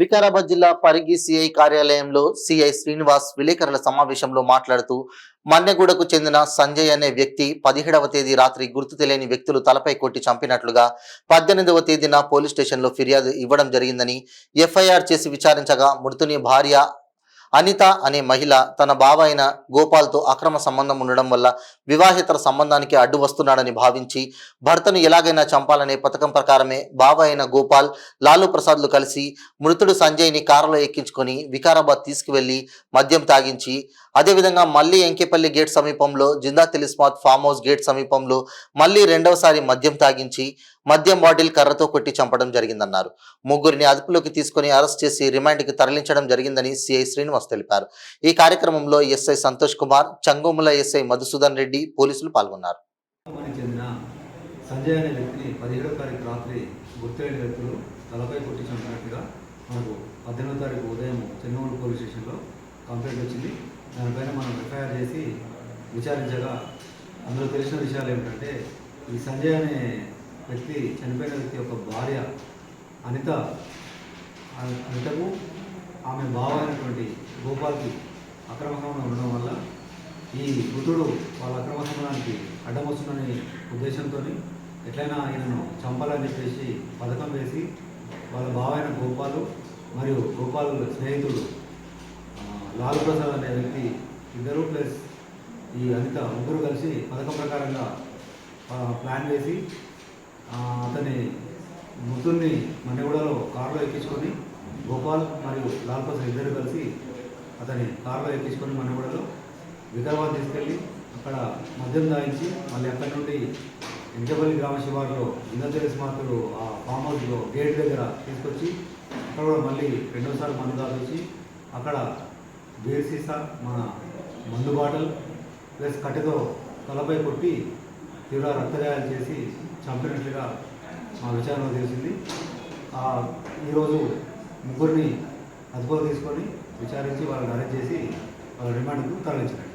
వికారాబాద్ జిల్లా పరిగి సిఐ కార్యాలయంలో సిఐ శ్రీనివాస్ విలేకరుల సమావేశంలో మాట్లాడుతూ మన్నెగూడకు చెందిన సంజయ్ అనే వ్యక్తి 17వ తేదీ రాత్రి గుర్తు తెలియని వ్యక్తులు తలపై కొట్టి చంపినట్లుగా 18వ తేదీన పోలీస్ స్టేషన్లో ఫిర్యాదు ఇవ్వడం జరిగిందని ఎఫ్ఐఆర్ చేసి విచారించగా మృతుని భార్య అనిత అనే మహిళ తన బావ అయిన గోపాల్తో అక్రమ సంబంధం ఉండడం వల్ల వివాహేతర సంబంధానికి అడ్డు వస్తున్నాడని భావించి భర్తను ఎలాగైనా చంపాలనే పథకం ప్రకారమే బావ అయిన గోపాల్ లాలూ ప్రసాద్లు కలిసి మృతుడు సంజయ్ని కారులో ఎక్కించుకొని వికారాబాద్ తీసుకువెళ్లి మద్యం తాగించి అదేవిధంగా మళ్లీ ఎంకేపల్లి గేట్ సమీపంలో జిందా తెలిస్మాత్ ఫామ్ హౌస్ గేట్ సమీపంలో మళ్లీ రెండవసారి మద్యం తాగించి మద్యం బాటిల్ కర్రతో కొట్టి చంపడం జరిగిందన్నారు. ముగ్గురిని అదుపులోకి తీసుకుని అరెస్ట్ చేసి రిమాండ్కి తరలించడం జరిగిందని సిఐ శ్రీనివాస్ తెలిపారు. ఈ కార్యక్రమంలో ఎస్ఐ సంతోష్ కుమార్, చంగోముల ఎస్ఐ మధుసూదన్ రెడ్డి పోలీసులు పాల్గొన్నారు. సంజయ్ అనే వ్యక్తిని 17వ తారీఖు రాత్రి గుర్తులేని వ్యక్తులు తలపై కొట్టి చంపినట్టుగా మనకు 18వ తారీఖు ఉదయం చెన్నూరు పోలీస్ స్టేషన్లో కంప్లైంట్ వచ్చింది. దానిపైన మనం ఎఫ్ఐఆర్ చేసి విచారించగా అందులో తెలిసిన విషయాలు ఏమిటంటే ఈ సంజయ్ అనే వ్యక్తి చనిపోయిన వ్యక్తి యొక్క భార్య అనితకు ఆమె బావ అయినటువంటి గోపాల్కి అక్రమ సంబంధం ఉండడం వల్ల ఈ మృతుడు వాళ్ళ అక్రమ సంబంధానికి అడ్డం వస్తుందనే ఉద్దేశంతో ఎట్లయినా ఈయనను చంపాలని చెప్పేసి పథకం వేసి వాళ్ళ బావ అయిన గోపాలు మరియు గోపాల్ స్నేహితుడు లాలూ ప్రసాద్ అనే వ్యక్తి ఇద్దరు ప్లస్ ఈ అనిత ముగ్గురు కలిసి పథకం ప్రకారంగా ప్లాన్ వేసి అతని మృతుల్ని మన్నెగూడలో కారులో ఎక్కించుకొని గోపాల్ మరియు లాలూ ప్రసాద్ ఇద్దరు కలిసి అతని కారులో ఎక్కించుకొని మన్నెగూడలో వికారాబాద్ తీసుకెళ్ళి అక్కడ మద్యం దాయించి మళ్ళీ అక్కడి నుండి ఎంకేపల్లి గ్రామ శివారులో జిందా తెలిస్మాత్ ఆ ఫామ్ హౌస్లో గేట్ దగ్గర తీసుకొచ్చి అక్కడ కూడా మళ్ళీ రెండోసారి మందు దాపించి అక్కడ బీర్ సీసా మన మందు బాటల్ ప్లస్ కట్టెతో తలపై కొట్టి తీవ్ర రక్తగాయాలు చేసి చంపినట్లుగా మా విచారణలో తెలిసింది. ఈరోజు ముగ్గురిని అదుపులో తీసుకొని విచారించి వాళ్ళని అరెస్ట్ చేసి వాళ్ళ రిమాండ్కు తరలించారు.